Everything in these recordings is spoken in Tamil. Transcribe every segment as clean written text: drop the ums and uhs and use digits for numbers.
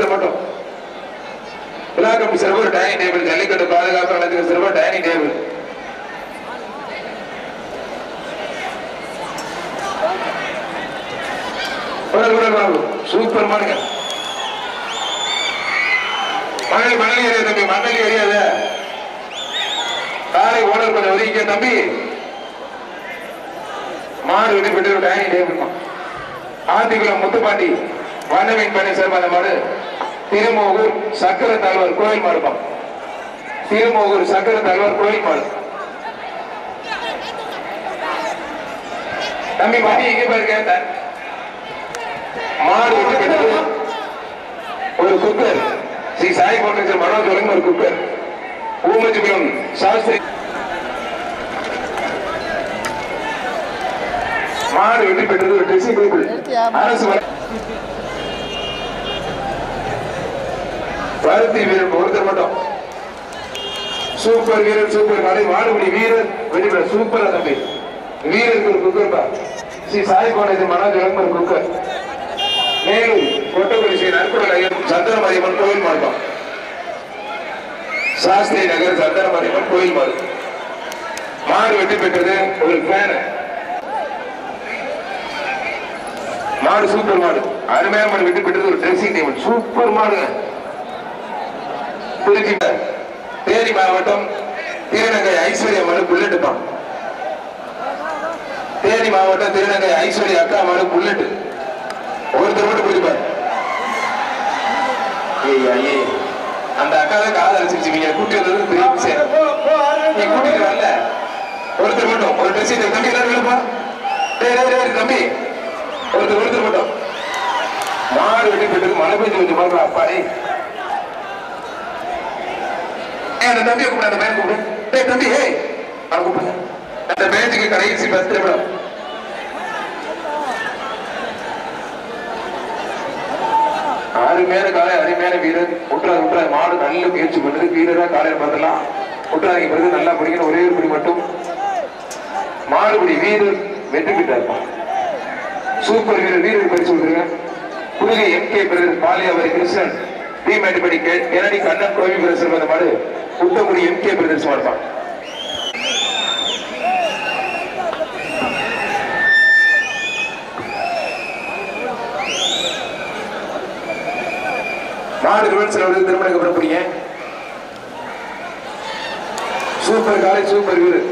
ஒருத்தர் மட்டும் விழா கமிட்டி சிறப்பு டைனிங் டேபிள் ஜல்லிக்கட்டு பாதுகாப்பு நடத்துகிற சிறப்பு டைனிங் டேபிள் சூப்பர் மாடுங்க மணல் ஏரியா தம்பி மணல் ஏரியாத காலை ஓனர் கொஞ்சம் ஒதுக்கிக்க தம்பி மாடு வெட்டி பெற்று டைனிங் டேபிள் ஆத்திக்குளம் முத்துப்பாண்டி வண்ணமீன் பண்ணி சேர்ந்த மாடு திருமோகூர் சக்கர தலைவர் கோயில் மாடுப்பான் திருமோகூர் சக்கர தலைவர் கோயில் மாடு தம்பி மணி எங்க பாருங்க மாடு ஒரு குக்கர் ஸ்ரீ சாய் பவுண்டேஷன் மனோஜ் வழங்கும் ஒரு குக்கர் ஊமஜிபுரம் சாஸ்திரி மாடு வெற்றி பெற்றது ஒரு ட்ரெஸ்ஸிங் டேபிள் அரசு பருத்தி வீரர் ஒருத்தர் மட்டும் சூப்பர் வீரர் சூப்பர் மாடு மாடுபடி வீரர் வெற்றி பெற சூப்பரா தம்பி வீரருக்கு ஒரு குக்கர் பா ஸ்ரீ சாய் பவுண்டேஷன் மனோஜ் வழங்கும் ஒரு குக்கர் மேலும் கொட்டகுடி ஸ்ரீ நற்குடல் ஐயன் சந்தனமாரியம்மன் கோயில் மாடுதான் சாஸ்திரி நகர் சந்தனமாரியம்மன் கோயில் மாடு மாடு வெற்றி பெற்றது ஒரு ஃபேன் மாடு சூப்பர் மாடு அருமையான மாடு வெற்றி பெற்றது ஒரு ட்ரெஸ்ஸிங் டேபிள் சூப்பர் மாடு திருச்சி தேனி மாவட்டம் திருநங்கை ஐஸ்வர்யா மாடு புல்லட் தான் தேனி மாவட்டம் திருநங்கை ஐஸ்வர்யா அக்கா மாடு புல்லட் ஒருத்தர் மட்டும் பிடிப்பார் அந்த அக்காவை காதல் அழைச்சிருச்சு கூட்டி வந்தது பெரிய விஷயம் நீ கூட்டிட்டு வரல ஒருத்தர் மட்டும் ஒரு ட்ரெஸ் தம்பி எல்லாருப்பா தம்பி ஒருத்தர் மட்டும் மாடு வெட்டி போயிட்டு மழை பெஞ்சு கொஞ்சம் பாருங்க அப்பாடி அந்த தம்பியை கூப்பிடு அந்த பையன் கூப்பிடு தம்பி கூப்பிடுங்க அந்த பேச்சுக்கு கடைசி பஸ் மேடம் அருமையான காலை அருமையான வீரர் விட்டுறாது மாடு நல்ல முயற்சி பண்ணுது வீரரா காலையில பார்த்துலாம் விட்டுறாங்க பிறகு நல்லா பிடிக்கணும் ஒரே ஒரு பிடி மட்டும் மாடுபடி வீரர் வெற்றி பெற்றார் சூப்பர் வீரர் வீரர் பரிசு கொடுத்துருங்க புதுகை எம்கே பிரதர் பாலியாவரி Krishnan T Mettuppadi Kennedy Kannan Kovi brother அந்த மாடு புத்தகுடி எம்கே பிரதர்ஸ் மாடுப்பான் மாடு திருமணம் புரிய சூப்பர் காலை சூப்பர் வீரர்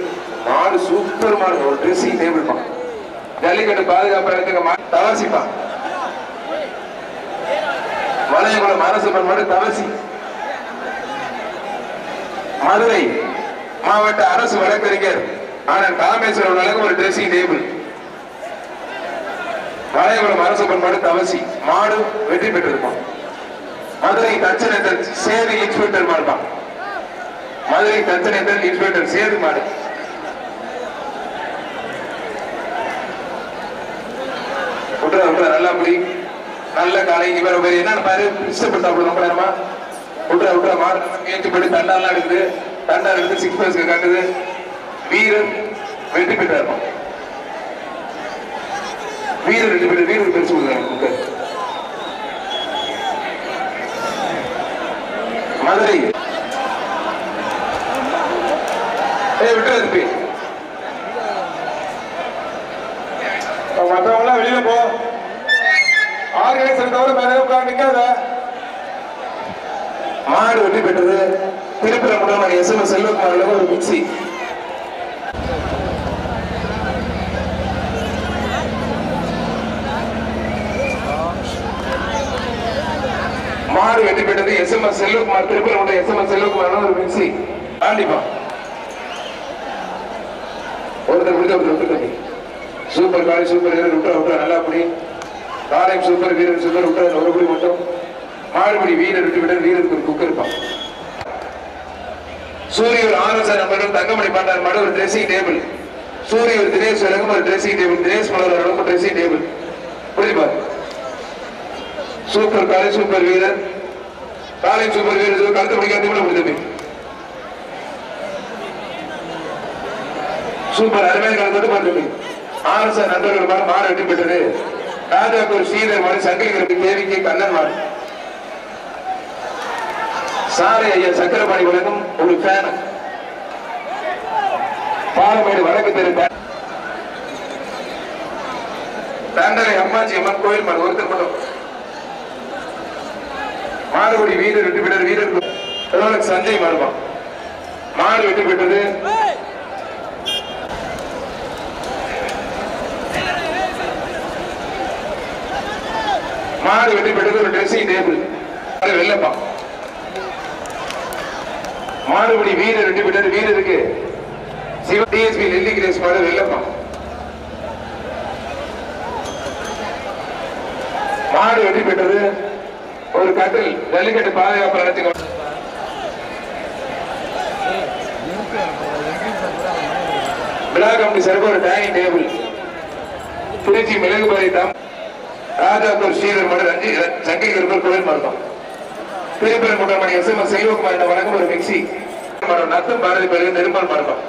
மாடு சூப்பர் மாடு ஒரு ட்ரெஸ்ஸிங் டேபிள் பா ஜல்லிக்கட்டு பாதுகாப்பு இடத்துக்கு தவசிப்பா வளையகுளம் அரசு மாடு தவசி மதுரை மாவட்ட அரசு வழக்கறிஞர் ஆனால் காமேஸ்வரம் வழங்கும் ஒரு ட்ரெஸ்ஸிங் டேபிள் வளையகுளம் அரசு மாடு தவசி மாடு வெற்றி பெற்றிருப்பான் மதுரை தச்சனேந்தர் சேது இன்ஸ்பெக்டர் மாடுப்பான் மதுரை தச்சனேந்தர் இன்ஸ்பெக்டர் சேது மாடு நல்லா புடி நல்ல காலை இவர் என்னன்னு பாரு இஷ்டப்பட்டா ரொம்ப நேரமா விட்டுற மாடு முயற்சி பண்ணி தண்டாலாம் எடுக்குது தண்டா எடுத்து 6 பர்ஸ் காட்டுது வீரர் வெற்றி பெற்றார் வீரர் வெற்றி பெற்ற வீரர் பெருசு கொடுக்குறாங்க மதுரை விட்டு மற்றவங்க வெளியில போ ஆர்கனைசர் தவிர மேல நிக்காத மாடு வெற்றி பெற்றது திருப்பரங்குன்றம் எஸ்எம்எஸ் செல்வகுமார் ஒரு மிக்சி மாடு வெற்றி பெற்றது எஸ்எம்எஸ் செல்வகுமார் திருப்பரங்குன்றம் எஸ்எம்எஸ் செல்வகுமார் ஒரு மிக்சி கண்டிப்பா ஒருத்தர் விட்டு சூப்பர் காலை சூப்பர் வீரர் விட்டா நல்லா அப்படி காலை சூப்பர் வீரர் சூப்பர் விட்டா ஒரு குடி மட்டும் மாடுபடி வீரர் விட்டு விட வீரருக்கு ஒரு குக்கர் இருப்பான் சூரியர் ஆர்எஸ்ஆர் நம்பர்கள் தங்கமணி பாண்டார் மாடு ஒரு ட்ரெஸ்ஸிங் டேபிள் சூரியர் தினேஷ் வழங்கும் ஒரு ட்ரெஸ்ஸிங் டேபிள் தினேஷ் மலர் வழங்கும் ட்ரெஸ்ஸிங் டேபிள் புரியுது சூப்பர் காலை சூப்பர் வீரர் காலை சூப்பர் வீரர் கருத்து பிடிக்காத முடிஞ்சது சூப்பர் அருமையான கலந்து பார்த்து ஆர்எஸ்ஆர் நண்பர்கள் மாடு வெற்றி பெற்றது ராஜாக்கூர் ஸ்ரீதர் மாடு சங்ககிரி தேவிக்கு கண்ணன் மாடு சாலை ஐயா சக்கரபாணி வழங்கும் ஒரு ஃபேன். பாலமேடு வடக்கு தெரு தண்டனை அம்மாச்சி அம்மன் கோயில் மாடு ஒருத்தர் மட்டும். மாடுபடி வீரர் வெற்றி பெற்ற வீரர் சஞ்சய் மாறுவான். மாடு வெற்றி பெற்றது. மாடு வெற்றி பெற்றது ஒரு ட்ரெஸ்ஸிங் டேபிள் வெள்ளப்பா. மாடுபடி வீரர் வெற்றி பெற்றது வீரருக்கு சிவ டிஎஸ்பி நெல்லி கிரேஸ் மாடு வெள்ளப்பா. மாடு வெற்றி பெற்றது ஒரு கட்டில் ஜல்லிக்கட்டு பாதுகாப்பு நடத்தி விழா கமிட்டி சார்பாக ஒரு டைனிங் டேபிள் திருச்சி மிளகுபாரி தாம் ராஜாபுர் ஸ்ரீதர் மாடு ரஞ்சி சங்கை கருப்பர் கோயில் மாறுதான். திருப்பரங்குன்றம் மணி எஸ்எம்எஸ் செல்வகுமார் வழங்கும் ஒரு மிக்சி நத்தம் பாரதி பேருக்கு நெருப்பால் மாறுதான்.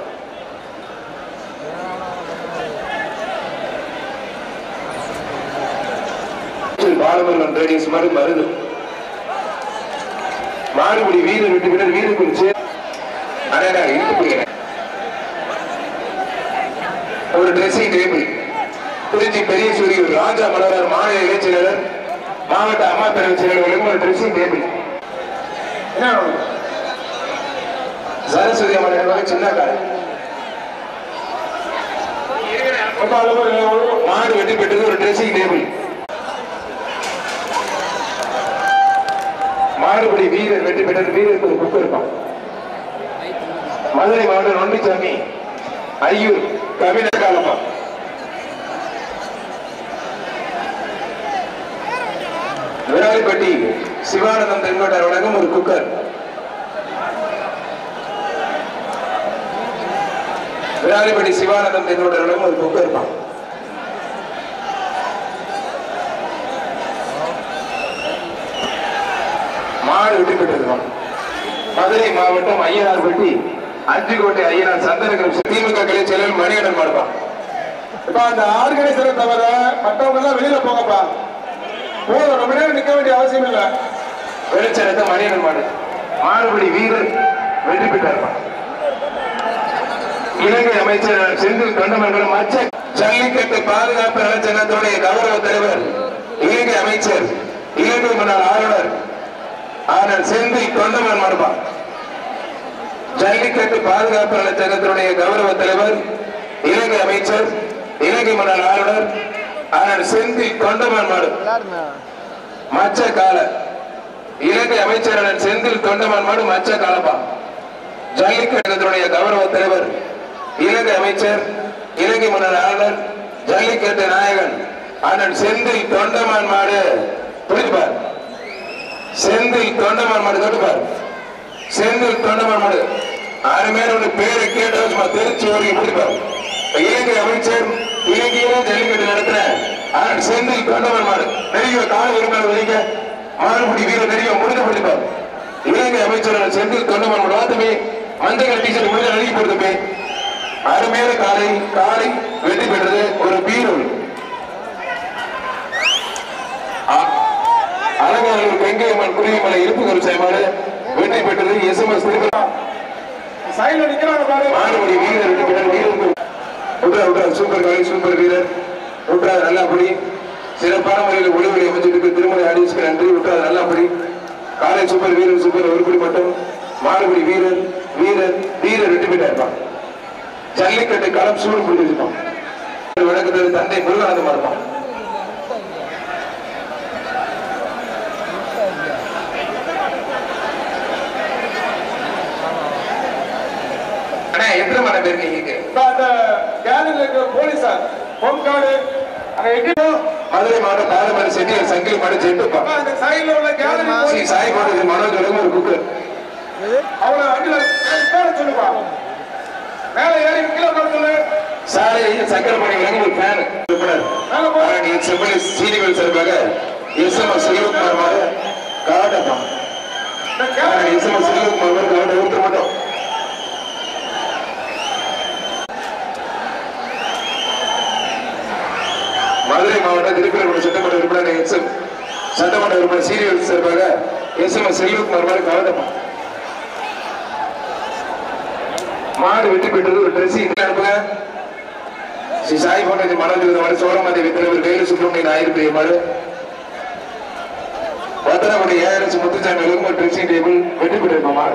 பாலமுருகன் ரேடியஸ் மாடு மருது. மாடுபடி வீரர் விட்டு விட்டு வீரர் குறிச்சு ஒரு ட்ரெஸ்ஸிங் டேபிள் திருச்சி பெரிய சூரியர் ராஜா மலரார் மாநில இளைஞர் மாவட்ட அம்மா பேரவை செயலர் ஒரு ட்ரெஸ்ஸிங் டேபிள். சரஸ்வதி அம்மன் சின்ன காலை மாடு வெட்டி பெற்றது ஒரு ட்ரெஸ்ஸிங் டேபிள். மாடுபடி வீரர் வெற்றி பெற்றது வீரருக்கு ஒரு புக் இருப்பான். மதுரை மாவட்டம் நொண்டிச்சாமி ஐயூர் கவின காலப்பா. விராலிப்பட்டி சிவானந்தம் தென்கோட்டார் வழங்கும் ஒரு குக்கர். விராலிப்பட்டி சிவானந்தம் தென்கோட்டார் வழங்கும் ஒரு குக்கர் இருப்பான். மாடு வெற்றி பெற்றிருக்கோம். மதுரை மாவட்டம் ஐயனார்பட்டி அஞ்சுக்கோட்டை ஐயனார் சந்தனகிரம் திமுக கிளை செயலர் மணிகண்டன் மாடுப்பா. இப்ப அந்த ஆர்கனைசரை தவிர மற்றவங்க எல்லாம் வெளியில போங்கப்பா. போதும், ரொம்ப நேரம் நிக்க வேண்டிய அவசியம் இல்ல. வெளிச்சரத்தை மணிகண்டன் மாடு. மாடுபடி வீரர் வெற்றி பெற்றார். இலங்கை அமைச்சர் செந்தில் தொண்டமங்கலம் மச்ச ஜல்லிக்கட்டு பாதுகாப்பு நலச்சங்கத்துடைய கௌரவ தலைவர் இலங்கை அமைச்சர் இலங்கை முன்னாள் ஆளுநர் ஆனால் செந்தில் தொண்டமன் மாடுபா. ஜல்லிக்கட்டு பாதுகாப்பு நலச்சங்கத்தினுடைய கௌரவ தலைவர் இலங்கை அமைச்சர் இலங்கை முன்னாள் ஆளுநர் ஆனால் செந்தில் தொண்டமன் மாடு மச்ச கால இலங்கை அமைச்சர் செந்தில் தொண்டமன் மாடு மச்ச காலப்பா. ஜல்லிக்கட்டுடைய கௌரவ தலைவர் இலங்கை அமைச்சர் இலங்கை முன்னாள் ஆளுநர் ஜல்லிக்கட்டு நாயகன் ஆனால் செந்தில் தொண்டமான் மாடு புரிஞ்சுப்பார். செந்தில் தொண்டமான் மாடு தொட்டுப்பார். செந்தில் தொண்டமான் மாடு அருமையான ஒரு பேரை கேட்ட தெரிச்சு வரைக்கும் பிடிப்பார். இலங்கை அமைச்சர் இலங்கையில ஜல்லிக்கட்டு நடத்துற ஆனால் செந்தில் தொண்டமான் மாடு நெருங்கிய கால உரிமையாளர் வரைக்க மாறுபடி வீரர் நெருங்கிய முடிந்து பிடிப்பார். இலங்கை அமைச்சர் செந்தில் தொண்டமான் மாடு வாத்தமே மஞ்சள் டீச்சர் முடிஞ்ச நெருங்கி போடுதுமே அருமையான காலை காலை வெற்றி பெற்றது ஒரு பீரோல். அலங்காநல்லூர் வெங்கையம்மன் குருவிமலை இருப்பு கருசாய்மாடு வெற்றி பெற்றது. எஸ்எம்எஸ் மாறுபடி வீரர் வெற்றி பெற்ற வீரருக்கு சூப்பர் காலை சூப்பர் வீரர் விட்டாது நல்லாப்படி சிறப்பான முறையில் ஒளிவெளி அமைச்சிருக்கு. திருமலை ஆடியன்ஸ்க்கு நன்றி. விட்டாது நல்லாப்படி காலை சூப்பர் வீரர் சூப்பர் ஒருபடி மட்டும் மாறுபடி வீரர் வீரர் வீரர் வெற்றி பெற்றார். ஜல்லிக்கட்டு களம் சூடு பிடிச்சிருப்பான். வழக்கத்தில் தந்தை முருகானந்தமா இருப்பான். எத்தனை மணி பேர் நீங்க போலீசார் மதுரை மாவட்டம் பாலமேடு செட்டியார் சங்கிலி மாடு செட்டுப்பா. சாய் மாடு மனோஜ் ஒரு குக்கர் சொல்லுப்பா. மேல ஏறி கீழே சொல்லு. சாலை சக்கரபாணி வழங்கும் ஒரு ஃபேன் சீனிகள் சார்பாக எஸ்எம்எஸ் செல்வகுமார் மாடு காடப்பா. எஸ்எம்எஸ் செல்வகுமார் மாடு காட ஊற்ற மாட்டோம். மதுரை மாவட்டம் திருப்பூர் சட்டமன்ற உறுப்பினர் சட்டமன்ற உறுப்பினர் சீனியர் சார்பாக எஸ்எம்எஸ் செல்வகுமார் மாடு காடப்பா. மாடு வெற்றி பெற்றது. ஒரு ட்ரெஸ்ஸிங் அனுப்புங்க. ஸ்ரீ சாய் போன்ற மனோஜ் சோழமாதேவி தலைவர் வேலு சுப்பிரமணியன் ஆயிரத்தி மாடு பத்திரப்படி ஏஆர்எஸ் முத்துச்சாமி ஒரு ட்ரெஸ்ஸிங் டேபிள் வெற்றி பெற்றிருப்போமா.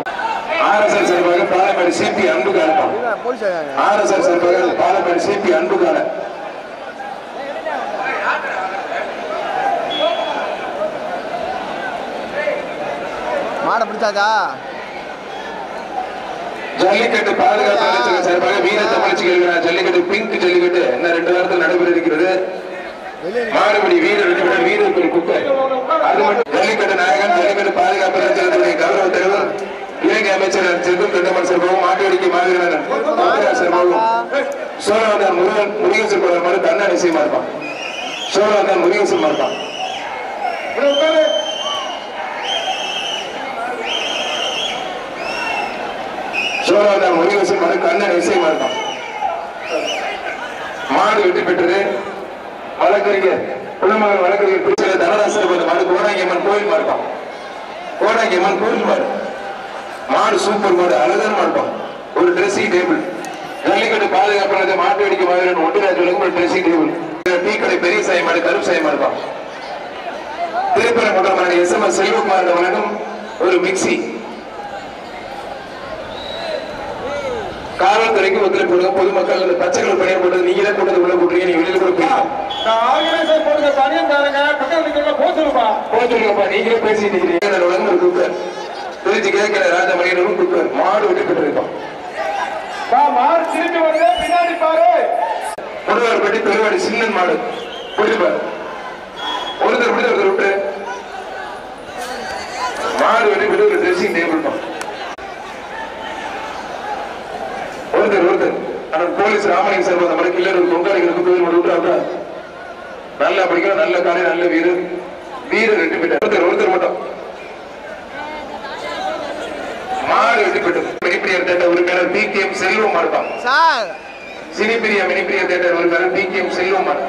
ஆர்எஸ்ஆர் சார்பாக பாலமேடு சிபி அன்புகால, ஆர்எஸ்ஆர் சார்பாக பாலமேடு சிபி அன்புகால. மாட பிடிச்சாச்சா. ஜல்லிக்கட்டு பாதுகாப்பு அமைச்சக சார்பாக வீர தமிழ்ச்சிகள் ஜல்லிக்கட்டு பிங்க் ஜல்லிக்கட்டு என்ன 2 வாரத்தில் நடைபெற இருக்கிறது. மாடுபடி வீரர் வீரர்கள் குக்கர் அது மட்டும் ஜல்லிக்கட்டு நாயகன் ஜல்லிக்கட்டு பாதுகாப்பு அமைச்சகத்துடைய கௌரவ தலைவர் இலங்கை அமைச்சர் செல்வம் தொண்டமன் சார்பாகவும் மாட்டுவடிக்கை மாவீரன் சார்பாகவும் சோழவந்தான் முருகேசன் மாடு தன்னாடி செய்யமா இருப்பான். சோழவந்தான் முருகேசன் இருப்பான். சோழவந்தான் முருகேசன் மாடு கண்ணன் விஷயமா இருப்பான். மாடு வெற்றி பெற்றது. வழக்கறிஞர் குலமகன் வழக்கறிஞர் திருச்சியில் தனராசர் மாடு கோடாங்கியம்மன் கோயில் மாறுப்பான். கோடாங்கியம்மன் கோயில் மாடு மாடு சூப்பர் மாடு அழகான மாடுப்பான். ஒரு ட்ரெஸ்ஸிங் டேபிள் ஜல்லிக்கட்டு பாதுகாப்பு மாட்டு வெடிக்க மாதிரி ஒன்றிராஜ் ஒரு ட்ரெஸ்ஸிங் டேபிள். டீ கடை பெரிய சாய் மாடு கருப்பு சாய் மாடுப்பான். திருப்பரங்குன்றம் எஸ்எம்எஸ் செல்வகுமார் வழங்கும் ஒரு மிக்சி. காவல்துறைக்கு ஒத்துழைப்பு கொடுங்க. பொதுமக்கள் அந்த பச்சைகள் பணியை போட்டது நீங்களே போட்டது உள்ள போட்டுருக்கீங்க. நீங்க வெளியில கொடுப்பீங்க. நீங்களே பேசிட்டு ஒரு குக்கர் திருச்சி கேட்கிற ராஜமணியனும் குக்கர் மாடு வெட்டி பெற்றிருக்கோம். முருகர் பெட்டி பெருவாடி சின்னன் மாடு போயிருப்பார். ஒருத்தர் விட்டு ஒருத்தர் விட்டு மாடு வெட்டி பெற்று ஒரு ட்ரெஸ்ஸிங் டேபிள் ஒருத்தர் போலீஸ் ராமலிங்க சார் அந்த மாதிரி கில்லர் பொங்காளிகளுக்கு விட்டு நல்லா படிக்கணும். நல்ல காலை நல்ல வீரர் வீரர் வெற்றி பெற்றார். ஒருத்தர் மட்டும் மாடு வெற்றி பெற்றது. மினிப்பிரியர் தேட்டர் உரிமையாளர் PKM செல்வம் மாடுப்பான். சினிப்பிரியா மினிப்பிரியர் தேட்டர் உரிமையாளர் PKM செல்வம் மாடு.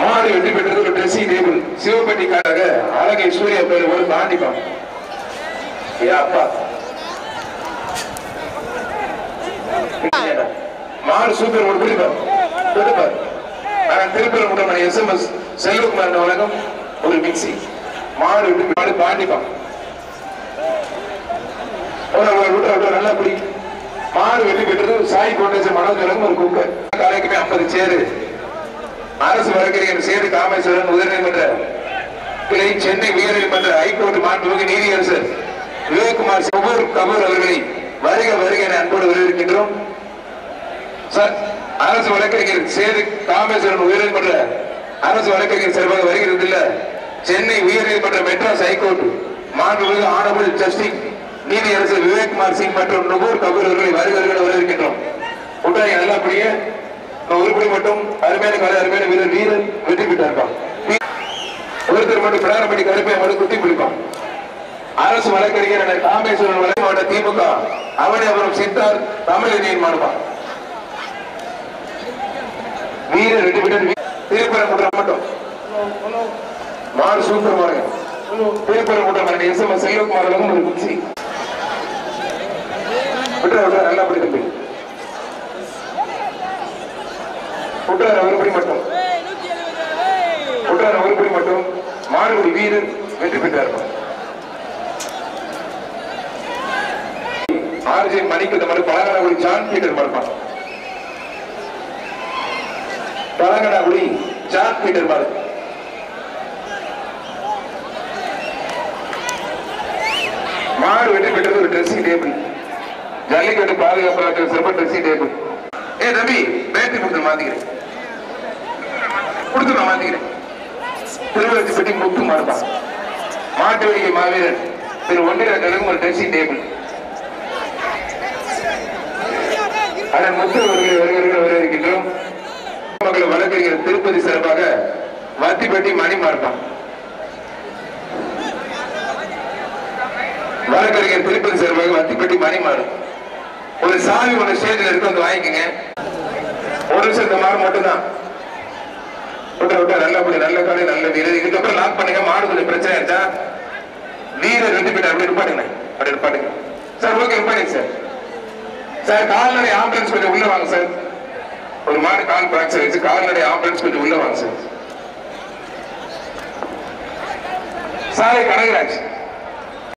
மாடு வெற்றி பெற்றது. ஒரு ட்ரெஸ்ஸிங் டேபிள் சிவப்பட்டிக்காக அழகை சூர்யா பேர் ஒரு தாண்டிப்பான். அப்பா மாடு சூப்பர் ஒரு பிடிப்பார். திருப்பரங்குன்றம் எஸ்எம்எஸ் செல்வகுமார் வழங்கும் ஒரு மிக்சி. மாடு மாடு பாண்டிப்பான். நல்லா பிடி. மாடு வெற்றி பெற்றது. சாய் கோட்டேசன் மனோஜ் வழங்கும் ஒரு குக்கர். காலைக்குமே 50 சேரு. அரசு வழக்கறிஞர் சேது காமேஸ்வரன் உயர்நீதிமன்ற கிளை சென்னை உயர்நீதிமன்ற ஹைகோர்ட் மாண்புமிகு நீதியரசர் விவேக்குமார் கபூர் அவர்களை வருக வருக என அன்போடு வரவேற்கின்றோம். அரசு வழக்கறிஞர் சேது காமேஸ்வரன் உயர்நீதிமன்ற அரசு வழக்கறிஞர் சார்பாக வருகிறது இல்ல. சென்னை உயர்நீதிமன்ற மெட்ராஸ் ஹைகோர்ட் மாண்புமிகு ஆனரபிள் ஜஸ்டிஸ் நீதியரசர் விவேக்குமார் சிங் மற்றும் நுகூர் கபூர் அவர்களை வருக வருக வரவேற்கின்றோம். உண்டாய் நல்லபடியே உருப்படி மட்டும் அருமையான காலை அருமையான வீரர் வீரர் வெற்றி பெற்றார். ஒருத்தர் மட்டும் பிராரம்படி கருப்பை மட்டும் குத்தி பிடிப்பான். அரசு வழக்கறிஞர் காமேஸ்வரன் வழக்கு மாவட்ட திமுக அவனியாபுரம் சித்தார் தமிழ் மாடுவான். வீரர் வெற்றி பெற்ற திருப்பரங்குன்றம் மட்டும் மாடு சூப்பர் மாடு. திருப்பரங்குன்றம் எஸ்எம்எஸ் செல்வகுமார் ஒரு மிக்சி விட்டு நல்லா படி தம்பி உற்றார ஒருபடி மட்டும் மாடுபடி வீரர் வெற்றி பெற்றார். ஆர்ஜி மணிக்கு மாதிரி பழங்கடாகுடி ஜான் பீட்டர் மாடுப்பான். பழங்கடாகுடி ஜான் பீட்டர் மாடு. மாடு வெற்றி பெற்றது. ஒரு ட்ரெஸ்ஸிங் டேபிள் ஜல்லிக்கட்டு பாதுகாப்பு சிறப்பு ட்ரெஸ்ஸிங் டேபிள். தம்பி பேட்டி கொடுத்து மாத்திக்கிறேன் மாத்திக்கிறேன். திருவள்ளி பெட்டி முத்து மாடுப்பான். மாட்டு வடிகை மாவீரன் திரு ஒன்றிய ஒரு ட்ரெஸ்ஸிங் டேபிள். அதன் முத்து வரவேற்கின்றோம். மக்கள் வழக்கறிஞர் திருப்பதி சிறப்பாக வத்திப்பட்டி மணி மாறுப்பான். வழக்கறிஞர் திருப்பதி சிறப்பாக வத்திப்பட்டி மணி மாறு. ஒரு சாவி ஒன்று ஸ்டேஜில் இருக்கு, வந்து வாங்கிக்கங்க. ஒரு நிமிஷம் இந்த மாறு மட்டும்தான். நல்லபடி நல்ல காலை நல்ல வீரர். இதுக்கப்புறம் லாக் பண்ணுங்க. மாடு கொஞ்சம் பிரச்சனை ஆயிடுச்சா வீரர் போயிட்டு அப்படி நிப்பாட்டுங்க அப்படி நிப்பாட்டுங்க சார். ஓகே நிப்பாட்டுங்க சார். சார் கால்நடை ஆம்புலன்ஸ் கொஞ்சம் உள்ள வாங்க சார். ஒரு மாடு கால் பிராக்சர் ஆயிடுச்சு. கால்நடை ஆம்புலன்ஸ் கொஞ்சம் உள்ள வாங்க சார். சாலை கனகராஜ்